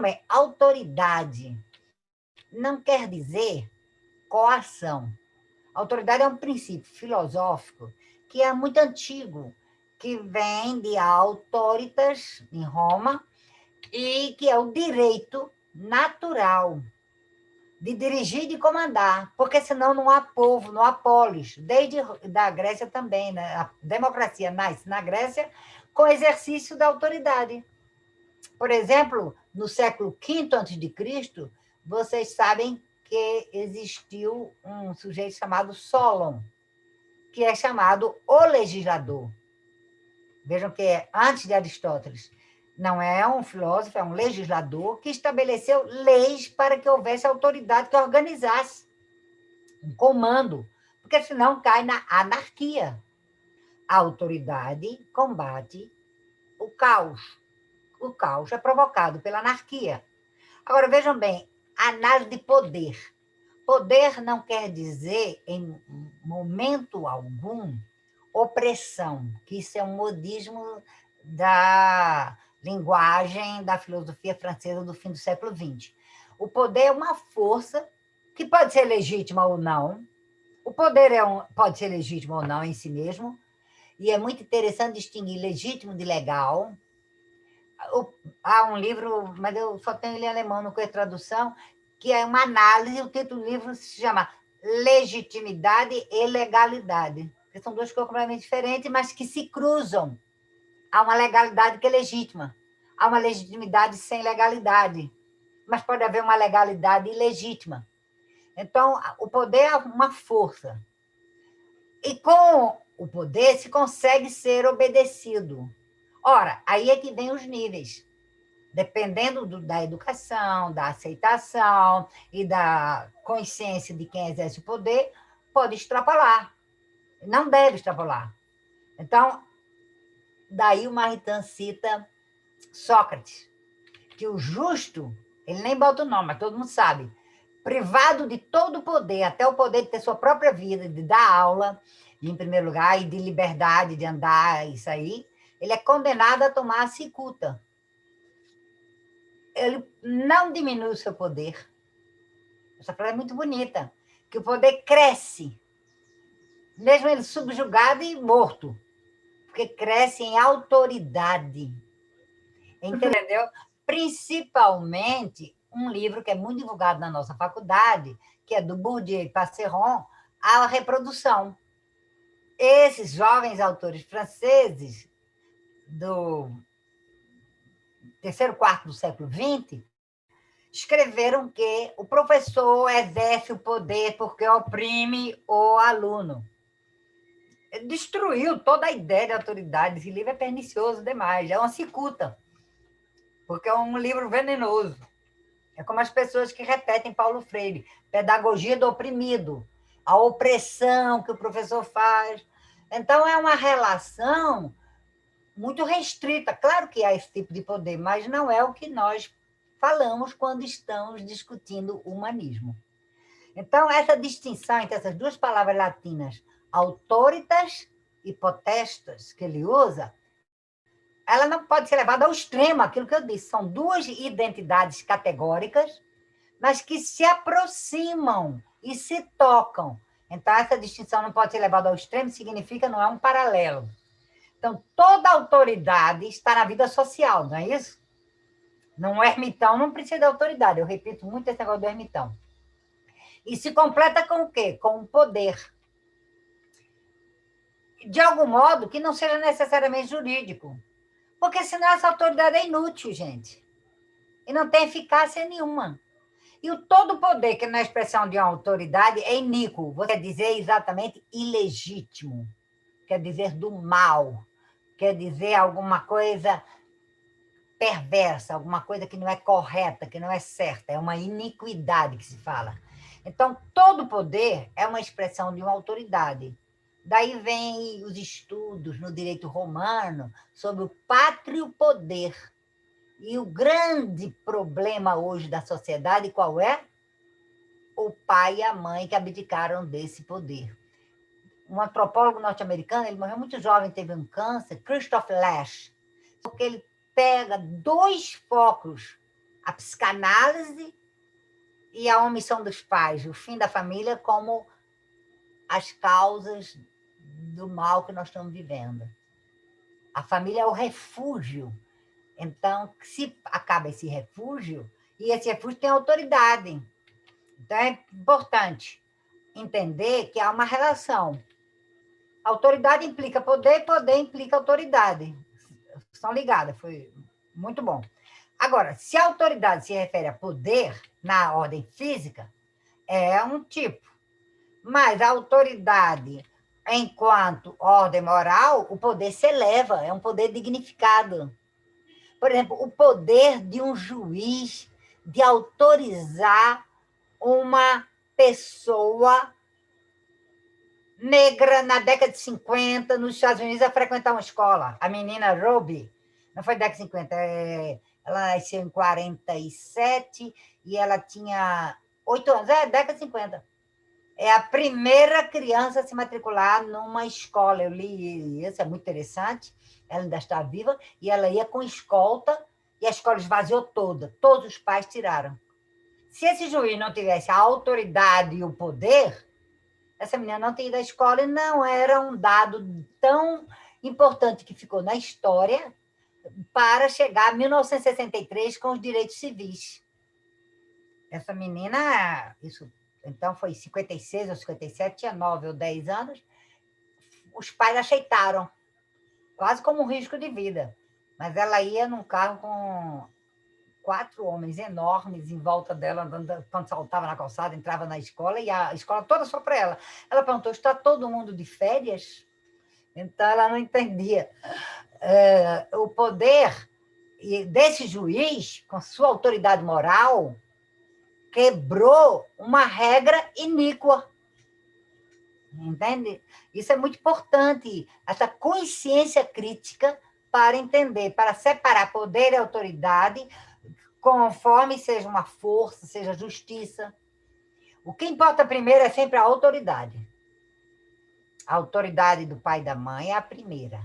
bem, autoridade não quer dizer coação. Autoridade é um princípio filosófico que é muito antigo, que vem de autoritas, em Roma, e que é o direito natural de dirigir e de comandar, porque senão não há povo, não há polis. Desde da Grécia também, né? A democracia nasce na Grécia com o exercício da autoridade. Por exemplo, no século V a.C., vocês sabem que existiu um sujeito chamado Solon, que é chamado o legislador. Vejam que é antes de Aristóteles. Não é um filósofo, é um legislador que estabeleceu leis para que houvesse autoridade que organizasse um comando, porque senão cai na anarquia. A autoridade combate o caos. O caos é provocado pela anarquia. Agora, vejam bem, análise de poder. Poder não quer dizer, em momento algum, opressão, que isso é um modismo da linguagem da filosofia francesa do fim do século XX. O poder é uma força que pode ser legítima ou não. O poder pode ser legítimo ou não em si mesmo, e é muito interessante distinguir legítimo de legal. Há um livro, mas eu só tenho ele em alemão, não conheço tradução, que é uma análise, o título do livro se chama Legitimidade e Legalidade, que são duas coisas completamente diferentes, mas que se cruzam. Há uma legalidade que é legítima, há uma legitimidade sem legalidade, mas pode haver uma legalidade ilegítima. Então, o poder é uma força. E com o poder se consegue ser obedecido. Ora, aí é que vem os níveis. Dependendo da educação, da aceitação e da consciência de quem exerce o poder, pode extrapolar. Não deve extrapolar. Então, daí o Maritain cita Sócrates, que o justo, ele nem bota o nome, mas todo mundo sabe, privado de todo o poder, até o poder de ter sua própria vida, de dar aula, em primeiro lugar, e de liberdade de andar, isso aí, ele é condenado a tomar a cicuta. Ele não diminui o seu poder. Essa frase é muito bonita, que o poder cresce, mesmo ele subjugado e morto, porque cresce em autoridade. Entendeu? Principalmente um livro que é muito divulgado na nossa faculdade, que é do Bourdieu e Passeron, A Reprodução. Esses jovens autores franceses do terceiro quarto do século XX escreveram que o professor exerce o poder porque oprime o aluno. Ele destruiu toda a ideia de autoridade. Esse livro é pernicioso demais, é uma cicuta, porque é um livro venenoso. É como as pessoas que repetem Paulo Freire, pedagogia do oprimido, a opressão que o professor faz. Então, é uma relação muito restrita. Claro que há esse tipo de poder, mas não é o que nós falamos quando estamos discutindo o humanismo. Então, essa distinção entre essas duas palavras latinas, autoritas e potestas, que ele usa, ela não pode ser levada ao extremo, aquilo que eu disse, são duas identidades categóricas, mas que se aproximam e se tocam. Então, essa distinção não pode ser levada ao extremo, significa não é um paralelo. Então, toda autoridade está na vida social, não é isso? Um ermitão não precisa de autoridade, eu repito muito esse negócio do ermitão. E se completa com o quê? Com o poder. De algum modo que não seja necessariamente jurídico. Porque senão essa autoridade é inútil, gente. E não tem eficácia nenhuma. E o todo poder, que na expressão de uma autoridade, é iníquo. Quer dizer exatamente ilegítimo. Quer dizer do mal. Quer dizer alguma coisa perversa, alguma coisa que não é correta, que não é certa. É uma iniquidade que se fala. Então, todo poder é uma expressão de uma autoridade. Daí vem os estudos no direito romano sobre o pátrio poder. E o grande problema hoje da sociedade, qual é? O pai e a mãe que abdicaram desse poder. Um antropólogo norte-americano, ele morreu muito jovem, teve um câncer, Christoph Lasch, porque ele pega dois focos a psicanálise e a omissão dos pais, o fim da família, como as causas do mal que nós estamos vivendo. A família é o refúgio. Então, se acaba esse refúgio, e esse refúgio tem autoridade. Então, é importante entender que há uma relação. Autoridade implica poder, poder implica autoridade. São ligadas, foi muito bom. Agora, se a autoridade se refere a poder, na ordem física, é um tipo. Mas a autoridade, enquanto ordem moral, o poder se eleva, é um poder dignificado. Por exemplo, o poder de um juiz de autorizar uma pessoa negra na década de 50 nos Estados Unidos a frequentar uma escola. A menina Ruby, não foi década de 50, ela nasceu em 47 e ela tinha 8 anos, década de 50. É a primeira criança a se matricular numa escola. Eu li isso, é muito interessante. Ela ainda está viva e ela ia com escolta e a escola esvaziou toda. Todos os pais tiraram. Se esse juiz não tivesse a autoridade e o poder, essa menina não teria ido à escola e não era um dado tão importante que ficou na história para chegar a 1963 com os direitos civis. Essa menina, isso então foi 56 ou 57, tinha 9 ou 10 anos, os pais aceitaram, quase como um risco de vida. Mas ela ia num carro com 4 homens enormes em volta dela, andando, quando saltava na calçada, entrava na escola, e a escola toda só para ela. Ela perguntou, está todo mundo de férias? Então, ela não entendia. O poder desse juiz, com sua autoridade moral, quebrou uma regra iníqua. Entende? Isso é muito importante, essa consciência crítica para entender, para separar poder e autoridade, conforme seja uma força, seja justiça. O que importa primeiro é sempre a autoridade. A autoridade do pai e da mãe é a primeira.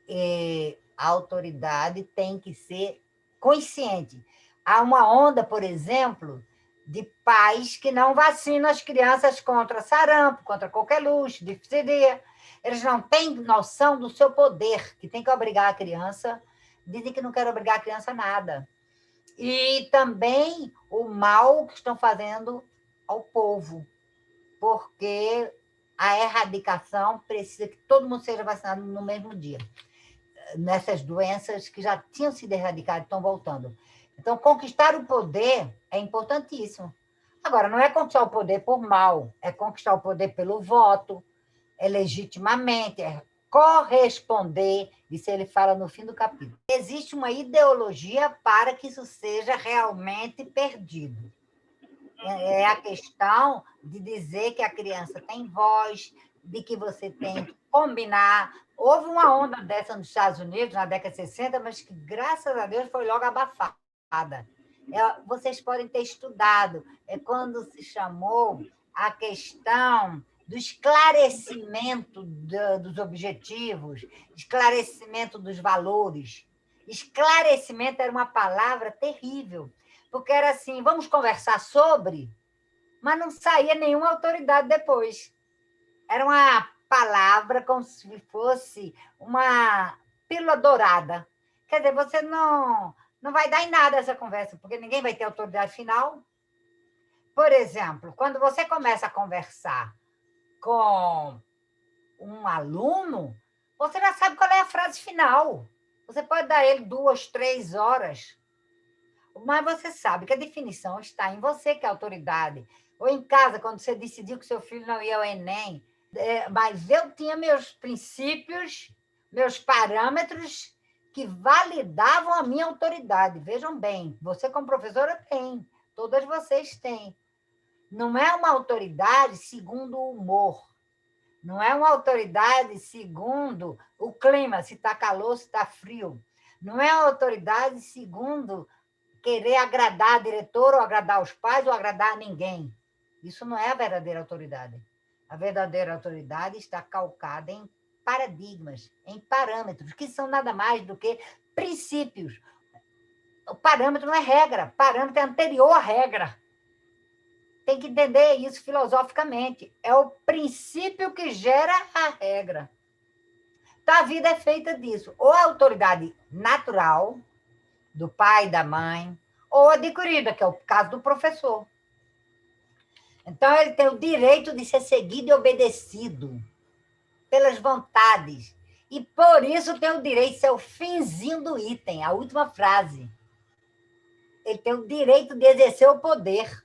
E a autoridade tem que ser consciente. Há uma onda, por exemplo, de pais que não vacinam as crianças contra sarampo, contra qualquer luxo, difteria. Eles não têm noção do seu poder, que tem que obrigar a criança. Dizem que não querem obrigar a criança a nada. E também o mal que estão fazendo ao povo, porque a erradicação precisa que todo mundo seja vacinado no mesmo dia, nessas doenças que já tinham sido erradicadas e estão voltando. Então, conquistar o poder é importantíssimo. Agora, não é conquistar o poder por mal, é conquistar o poder pelo voto, é legitimamente, é corresponder, isso ele fala no fim do capítulo. Existe uma ideologia para que isso seja realmente perdido. É a questão de dizer que a criança tem voz, de que você tem que combinar. Houve uma onda dessa nos Estados Unidos, na década de 60, mas que, graças a Deus, foi logo abafada. Vocês podem ter estudado, é quando se chamou a questão do esclarecimento dos objetivos, esclarecimento dos valores. Esclarecimento era uma palavra terrível, porque era assim, vamos conversar sobre, mas não saía nenhuma autoridade depois. Era uma palavra como se fosse uma pílula dourada. Quer dizer, você não vai dar em nada essa conversa, porque ninguém vai ter autoridade final. Por exemplo, quando você começa a conversar com um aluno, você já sabe qual é a frase final. Você pode dar ele 2, 3 horas, mas você sabe que a definição está em você, que é a autoridade. Ou em casa, quando você decidiu que seu filho não ia ao Enem. Mas eu tinha meus princípios, meus parâmetros que validavam a minha autoridade. Vejam bem, você como professora tem, todas vocês têm. Não é uma autoridade segundo o humor. Não é uma autoridade segundo o clima, se está calor, se está frio. Não é uma autoridade segundo querer agradar a diretora, ou agradar os pais, ou agradar a ninguém. Isso não é a verdadeira autoridade. A verdadeira autoridade está calcada em paradigmas, em parâmetros, que são nada mais do que princípios. O parâmetro não é regra, parâmetro é anterior à regra. Tem que entender isso filosoficamente. É o princípio que gera a regra. Então, a vida é feita disso. Ou a autoridade natural, do pai, da mãe, ou adquirida, que é o caso do professor. Então, ele tem o direito de ser seguido e obedecido pelas vontades. E, por isso, tem o direito de ser o finzinho do item, a última frase. Ele tem o direito de exercer o poder.